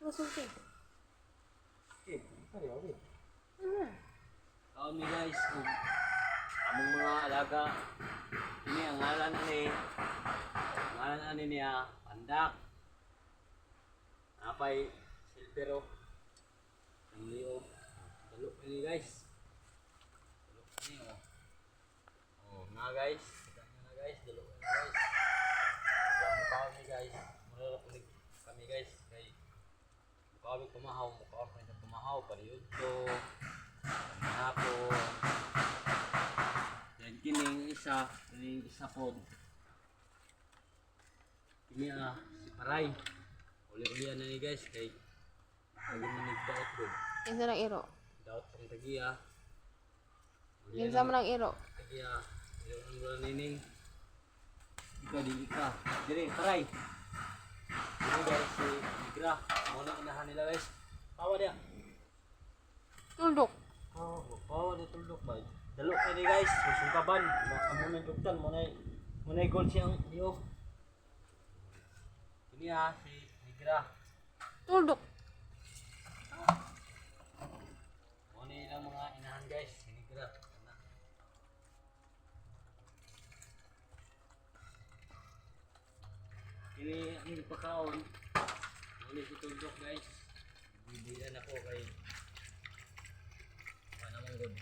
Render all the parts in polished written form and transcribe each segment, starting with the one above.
kasulti. Okay, sorry, okay. Kaon mi guys, kung among mga alaga, ini ang ngalan ani niya, pandak. Napay silvero. Ang liog. Dalo pa ni guys. Dalo pa ni oh. Oh, na guys. Kita nyo na guys, dalo pa ni guys. Wala mo kaon ni guys. Mura pulig kami guys. Kay mukawag kumahaw, mukawag pa kumahaw, pariyod to. Hapon. Yan kining isa po. Kini si Paray. Uli-ulian na ni guys kay manig daot ko. Isa lang iro. Daot pang tagiya. Isa mo lang iro. Tagiya. Ilo ang nining. Ikaw di ka. Dire Paray. Ini guys si Migra. Muna inahan nila guys. Pawa dia. Tuldok. Oh, pawa dia tuldok ba. Dalo ka ni guys. Susungkaban. Amo na duktan muna gold siyang iyo. Ini si Migra. Tuldok. Muna ilang mga inahan guys. Si Migra. Ini ang pagkaon. Muna si tuldok guys. Bibilan ako kay naman good.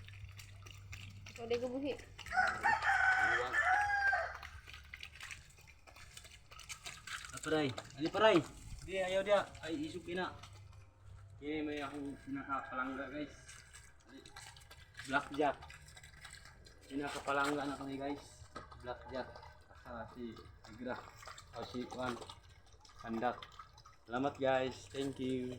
Ikaw di ko buhi. Iwan. Paray. Ani Paray. Di ayaw dia. Ay isukin na. Kini may akong pinakapalangga guys. Blackjack. Pinakapalangga na kami guys. Blackjack. Asa si Migra. O si Juan. Pandak. Salamat guys. Thank you.